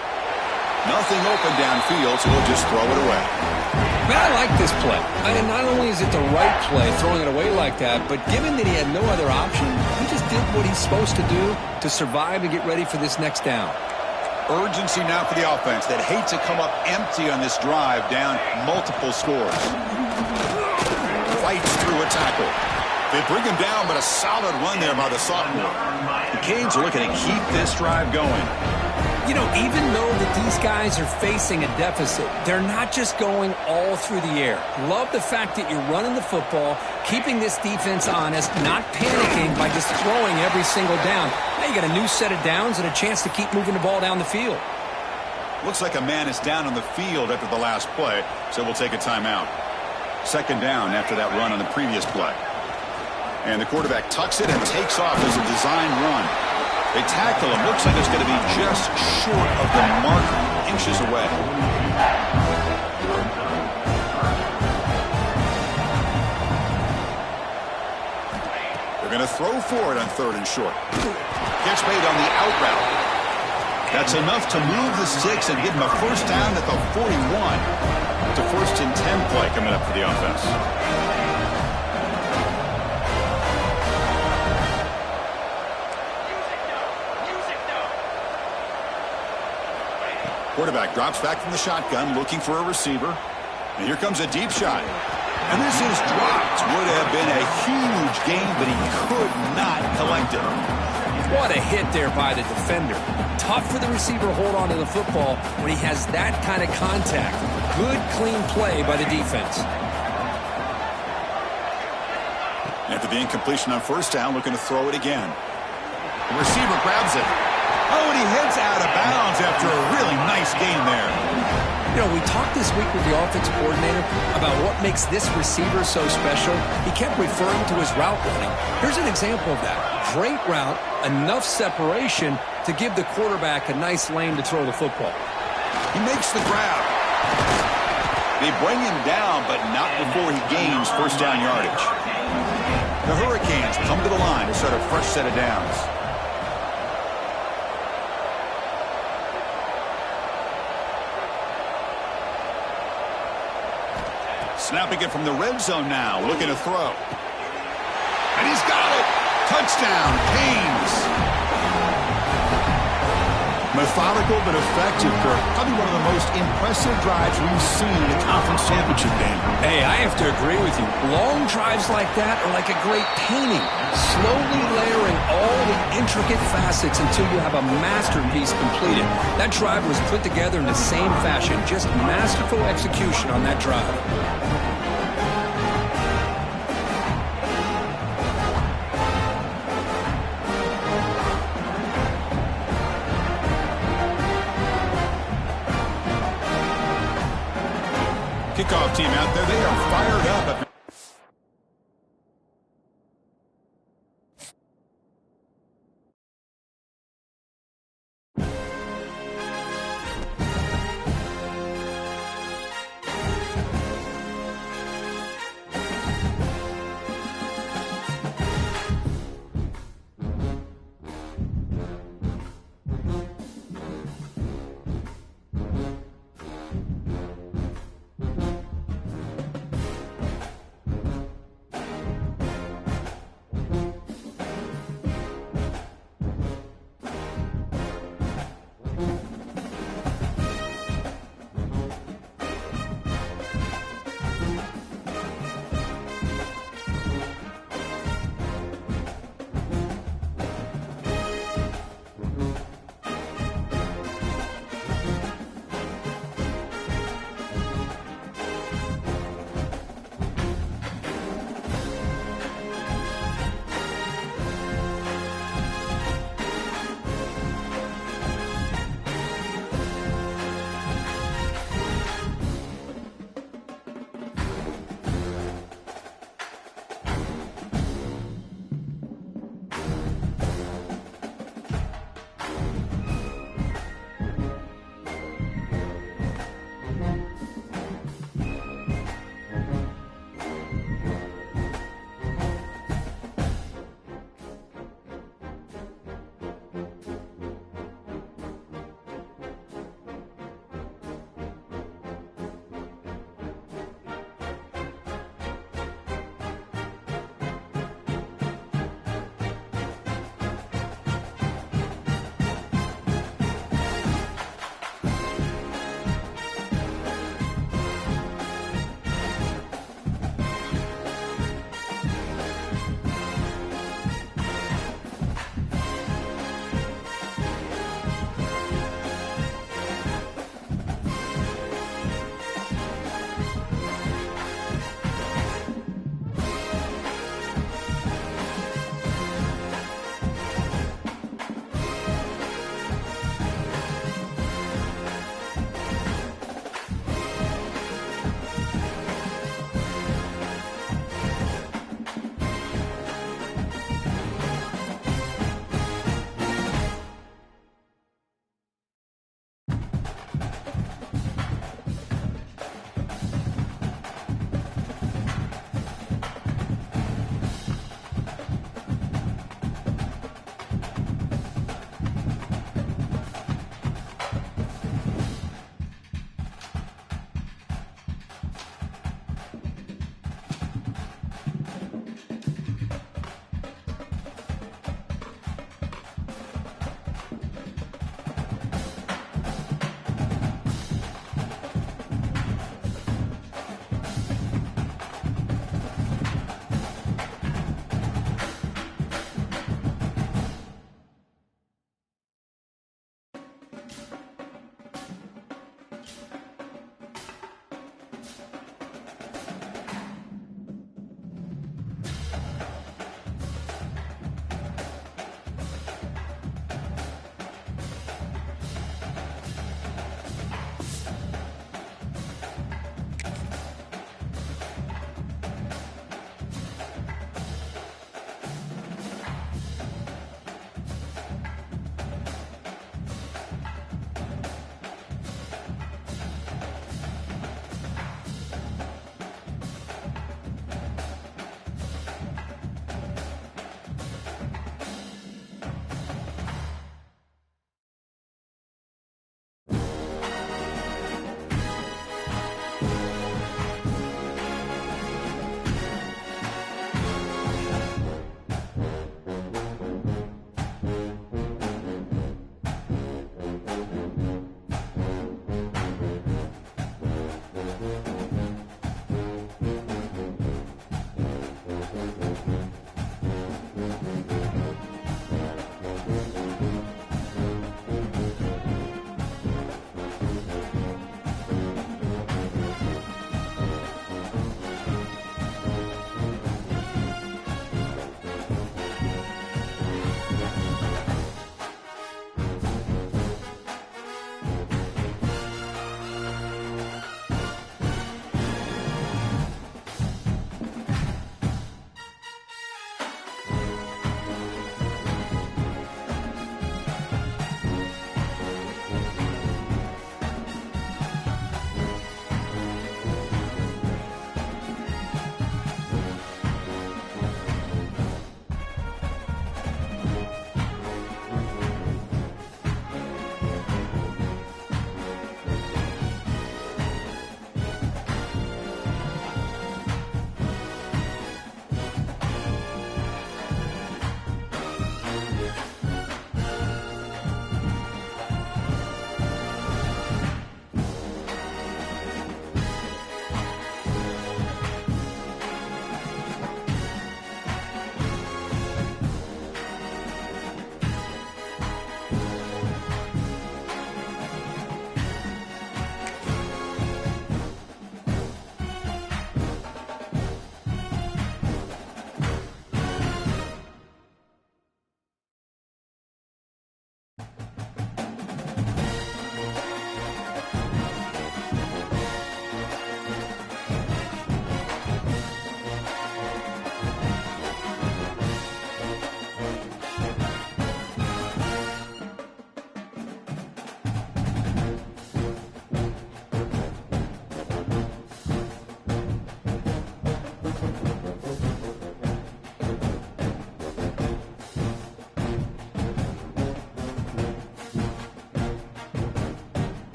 Nothing open downfield, so we'll just throw it away. Man, I like this play. And not only is it the right play, throwing it away like that, but given that he had no other option, he just did what he's supposed to do to survive and get ready for this next down. Urgency now for the offense that hates to come up empty on this drive, down multiple scores. Fights through a tackle. They bring him down, but a solid run there by the sophomore. The Canes are looking to keep this drive going. You know, even though that these guys are facing a deficit, they're not just going all through the air. Love the fact that you're running the football, keeping this defense honest, not panicking by just throwing every single down. Now you got a new set of downs and a chance to keep moving the ball down the field. Looks like a man is down on the field after the last play, so we'll take a timeout. Second down after that run on the previous play. And the quarterback tucks it and takes off as a design run. They tackle him. Looks like it's going to be just short of the mark, inches away. They're going to throw for it on third and short. Gets made on the out route. That's enough to move the sticks and give him a first down at the 41. It's a first and 10 play coming up for the offense. Quarterback drops back from the shotgun, looking for a receiver. And here comes a deep shot. And this is dropped. Would have been a huge gain, but he could not collect it. What a hit there by the defender. Tough for the receiver to hold on to the football when he has that kind of contact. Good, clean play by the defense. After the incompletion on first down, looking to throw it again. The receiver grabs it. Oh, and he heads out of bounds after a really nice game there. You know, we talked this week with the offensive coordinator about what makes this receiver so special. He kept referring to his route running. Here's an example of that. Great route, enough separation to give the quarterback a nice lane to throw the football. He makes the grab. They bring him down, but not before he gains first down yardage. The Hurricanes come to the line to start a fresh set of downs. Snapping it from the red zone now, looking to throw. And he's got it! Touchdown, Canes! Methodical but effective, Kirk. Probably one of the most impressive drives we've seen in a conference championship game. Hey, I have to agree with you. Long drives like that are like a great painting. Slowly layering all the intricate facets until you have a masterpiece completed. That drive was put together in the same fashion. Just masterful execution on that drive. Kickoff team out there, they are fired up.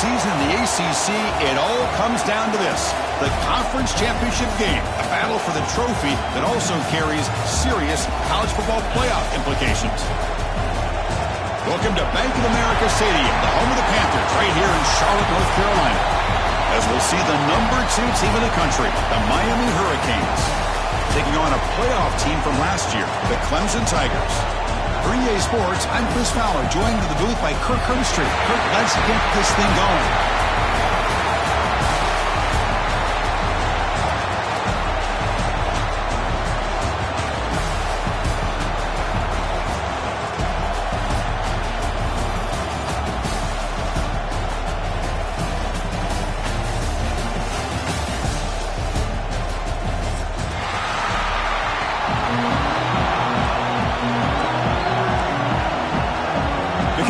season in the ACC, it all comes down to this. The conference championship game, a battle for the trophy that also carries serious college football playoff implications. Welcome to Bank of America Stadium, the home of the Panthers, right here in Charlotte, North Carolina. As we'll see the #2 team in the country, the Miami Hurricanes, taking on a playoff team from last year, the Clemson Tigers. For EA Sports, I'm Chris Fowler, joined in the booth by Kirk Herbstreit. Kirk, let's get this thing going.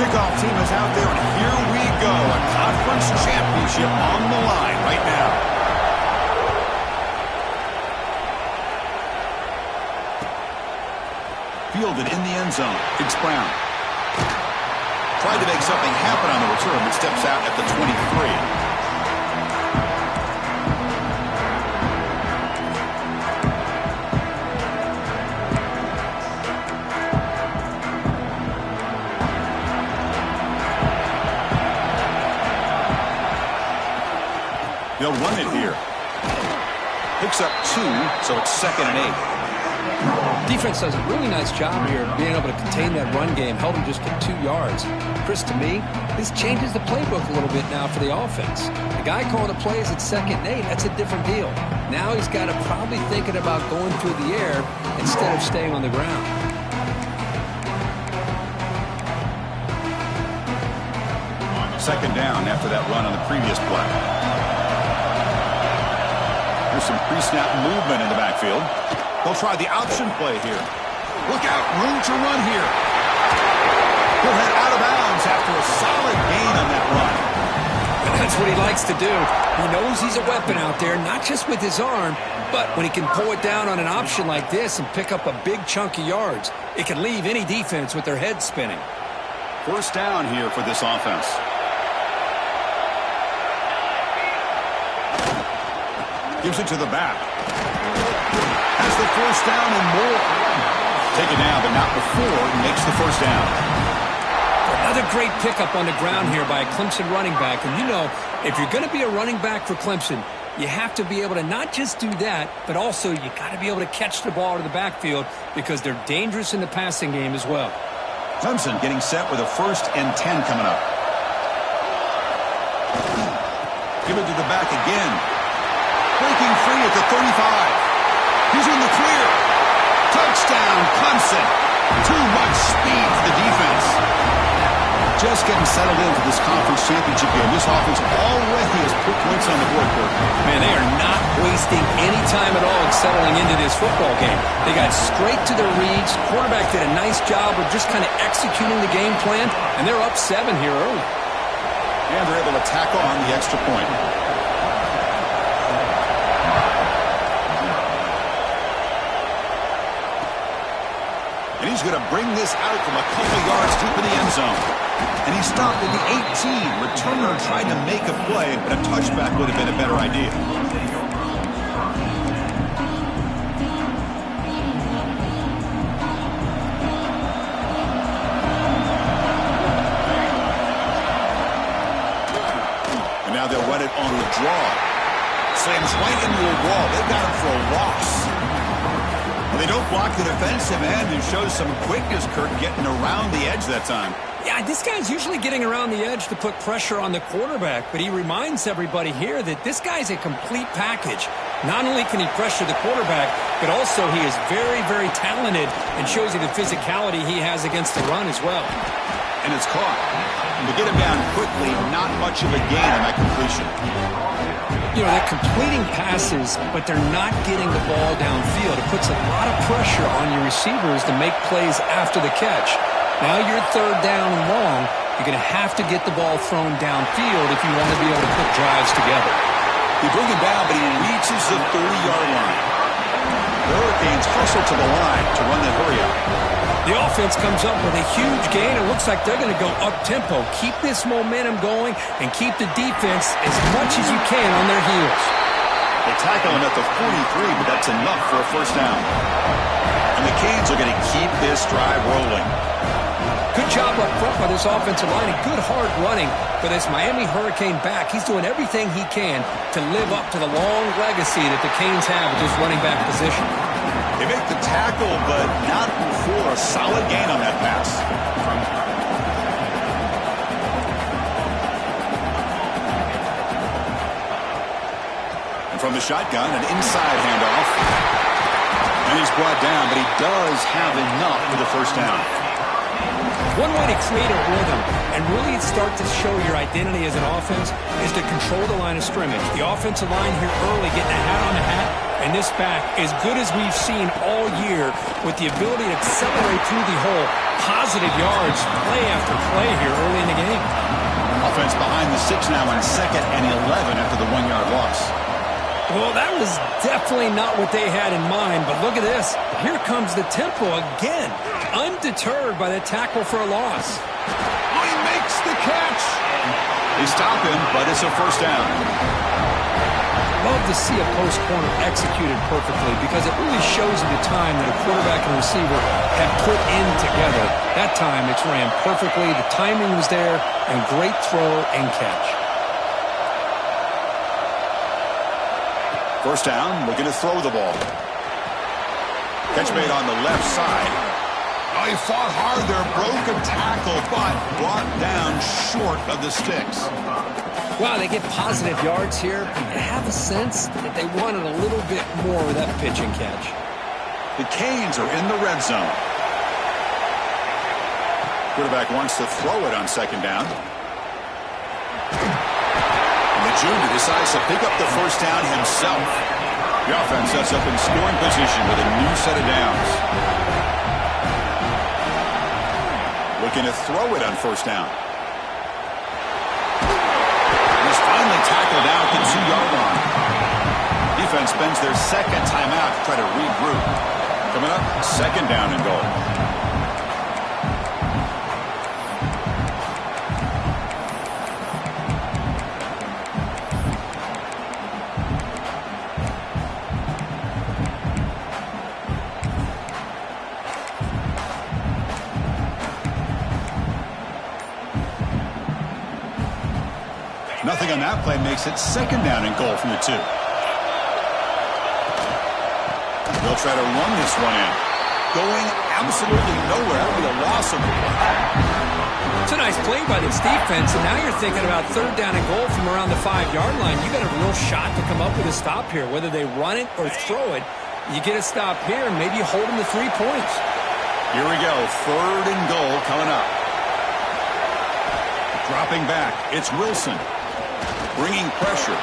Kickoff team is out there, and here we go. A conference championship on the line right now. Fielded in the end zone. It's Brown. Tried to make something happen on the return, but steps out at the 23. They'll run it here. Picks up 2, so it's 2nd and 8. Defense does a really nice job here of being able to contain that run game, help him just get 2 yards. Chris, to me, this changes the playbook a little bit now for the offense. The guy calling the plays at 2nd and 8, that's a different deal. Now he's got to probably thinking about going through the air instead of staying on the ground. Second down after that run on the previous play. There's some pre-snap movement in the backfield. They'll try the option play here. Look out, room to run here. He'll head out of bounds after a solid gain on that run. That's what he likes to do. He knows he's a weapon out there, not just with his arm, but when he can pull it down on an option like this and pick up a big chunk of yards, it can leave any defense with their head spinning. First down here for this offense. Gives it to the back. Has the first down and more. Taken down, but not before he makes the first down. Another great pickup on the ground here by a Clemson running back. And you know, if you're going to be a running back for Clemson, you have to be able to not just do that, but also you got to be able to catch the ball to the backfield because they're dangerous in the passing game as well. Clemson getting set with a 1st and 10 coming up. Give it to the back again. Breaking free at the 35. He's in the clear. Touchdown, Clemson. Too much speed for the defense. Just getting settled in for this conference championship game. This offense already has put points on the board, Kirk. Man, they are not wasting any time at all in settling into this football game. They got straight to their reads. Quarterback did a nice job of just kind of executing the game plan, and they're up 7 here early. And they're able to tack on the extra point. And he's going to bring this out from a couple yards deep in the end zone. And he stopped at the 18. Returner tried to make a play, but a touchback would have been a better idea. And now they'll run it on the draw. Slams right into a wall. They've got him for a loss. They don't block the defensive end who shows some quickness, Kirk, getting around the edge that time. Yeah, this guy's usually getting around the edge to put pressure on the quarterback, but he reminds everybody here that this guy's a complete package. Not only can he pressure the quarterback, but also he is very, very talented and shows you the physicality he has against the run as well. And it's caught. And to get him down quickly, not much of a gain on that completion. You know, they're completing passes, but they're not getting the ball downfield. It puts a lot of pressure on your receivers to make plays after the catch. Now you're 3rd down and long. You're going to have to get the ball thrown downfield if you want to be able to put drives together. They bring him down, but he reaches the 30-yard line. The Hurricanes hustle to the line to run the hurry up. The offense comes up with a huge gain. It looks like they're going to go up-tempo. Keep this momentum going and keep the defense as much as you can on their heels. They tackle him at the 43, but that's enough for a first down. And the Canes are going to keep this drive rolling. Good job up front by this offensive line and good hard running for this Miami Hurricane back. He's doing everything he can to live up to the long legacy that the Canes have at this running back position. They make the tackle, but not for a solid gain on that pass. And from the shotgun, an inside handoff. And he's brought down, but he does have enough for the first down. One way to create a rhythm and really start to show your identity as an offense is to control the line of scrimmage. The offensive line here early getting a hat on the hat, and this back, as good as we've seen all year, with the ability to accelerate through the hole, positive yards, play after play here early in the game. Offense behind the 6 now on 2nd and 11 after the 1-yard loss. Well, that was definitely not what they had in mind, but look at this. Here comes the tempo again, undeterred by the tackle for a loss. Oh, he makes the catch. They stop him, but it's a first down. Love to see a post corner executed perfectly because it really shows you the time that a quarterback and receiver have put in together. That time it's ran perfectly, the timing was there, and great throw and catch. First down, looking to throw the ball. Catch made on the left side. Oh, he fought hard there, broke a tackle, but brought down short of the sticks. Wow, they get positive yards here. I have a sense that they wanted a little bit more with that pitch and catch. The Canes are in the red zone. Quarterback wants to throw it on 2nd down. The junior decides to pick up the first down himself. The offense sets up in scoring position with a new set of downs. Looking to throw it on first down. And he's finally tackled out at the 2-yard line. Defense spends their second timeout to try to regroup. Coming up, 2nd down and goal. Nothing on that play makes it 2nd down and goal from the 2. They'll try to run this one in. Going absolutely nowhere. That'll be a loss of the play. It's a nice play by this defense, and now you're thinking about 3rd down and goal from around the 5-yard line. You got a real shot to come up with a stop here. Whether they run it or throw it, you get a stop here, and maybe you hold them to 3 points. Here we go. 3rd and goal coming up. Dropping back. It's Wilson. Bringing pressure.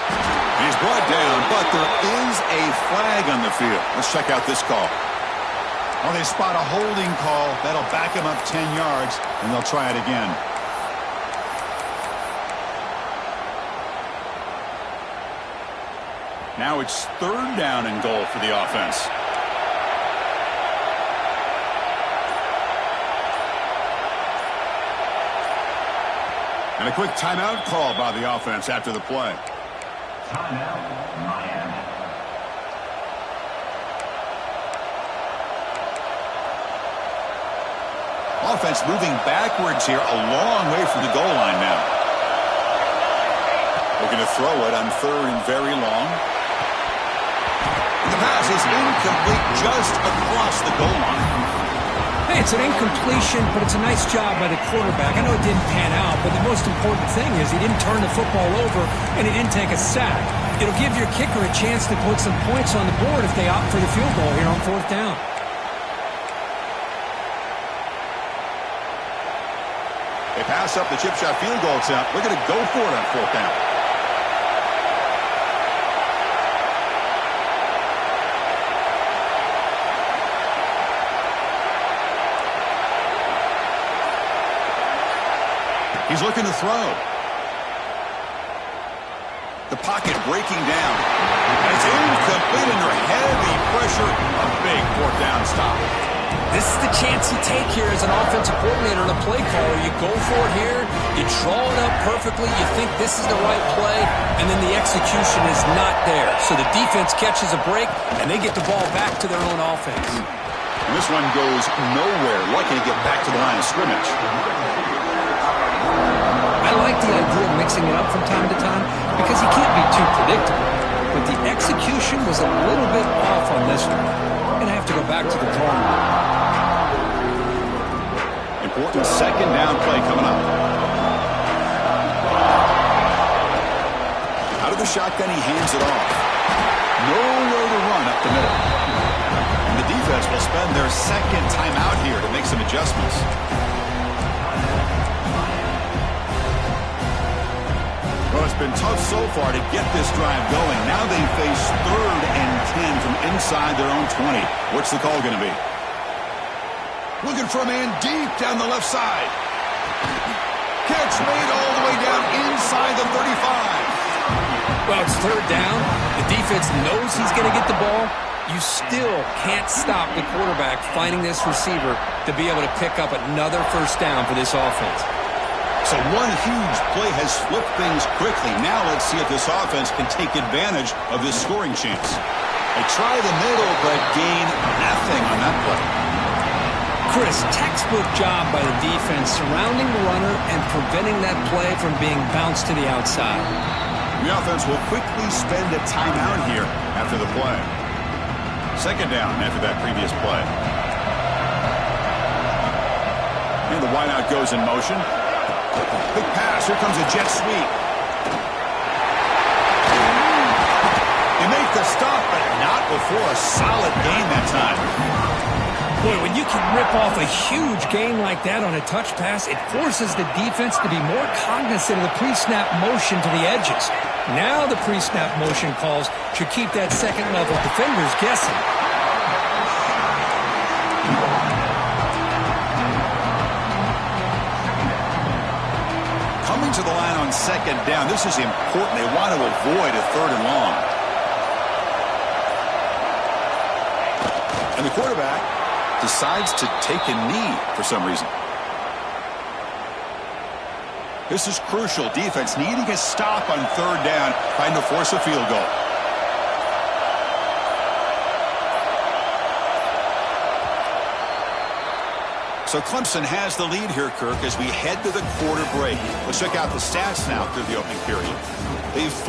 He's brought down, but there is a flag on the field. Let's check out this call. Oh, they spot a holding call. That'll back him up 10 yards, and they'll try it again. Now it's 3rd down and goal for the offense. And a quick timeout call by the offense after the play. Timeout, Miami. Offense moving backwards here, a long way from the goal line now. Looking to throw it on 3rd and very long. And the pass is incomplete just across the goal line. Hey, it's an incompletion, but it's a nice job by the quarterback. I know it didn't pan out, but the most important thing is he didn't turn the football over and he didn't take a sack. It'll give your kicker a chance to put some points on the board if they opt for the field goal here on 4th down. They pass up the chip shot field goal attempt. We're going to go for it on 4th down. He's looking to throw. The pocket breaking down. And it's incomplete under heavy pressure. A big 4th down stop. This is the chance you take here as an offensive coordinator and a play caller. You go for it here, you draw it up perfectly, you think this is the right play, and then the execution is not there. So the defense catches a break, and they get the ball back to their own offense. And this one goes nowhere. Lucky to get back to the line of scrimmage. I like the idea of mixing it up from time to time because you can't be too predictable. But the execution was a little bit off on this one. Going to have to go back to the drawing board. Important second down play coming up. Out of the shotgun, he hands it off. Nowhere to run up the middle. And the defense will spend their second timeout here to make some adjustments. Well, it's been tough so far to get this drive going. Now they face 3rd and 10 from inside their own 20. What's the call going to be? Looking for a man deep down the left side. Catch made all the way down inside the 35. Well, it's 3rd down. The defense knows he's going to get the ball. You still can't stop the quarterback finding this receiver to be able to pick up another first down for this offense. So one huge play has flipped things quickly. Now let's see if this offense can take advantage of this scoring chance. They try the middle, but gain nothing on that play. Chris, textbook job by the defense surrounding the runner and preventing that play from being bounced to the outside. The offense will quickly spend a timeout here after the play. Second down after that previous play. And the wideout goes in motion. Big pass. Here comes a jet sweep. They make the stop, but not before a solid gain that time. Boy, when you can rip off a huge gain like that on a touch pass, it forces the defense to be more cognizant of the pre-snap motion to the edges. Now the pre-snap motion calls should keep that second-level defenders guessing. Coming to the line on second down, this is important. They want to avoid a 3rd and long. And the quarterback decides to take a knee for some reason. This is crucial. Defense needing a stop on 3rd down, trying to force a field goal. So Clemson has the lead here, Kirk, as we head to the quarter break. Let's check out the stats now through the opening period. They've flipped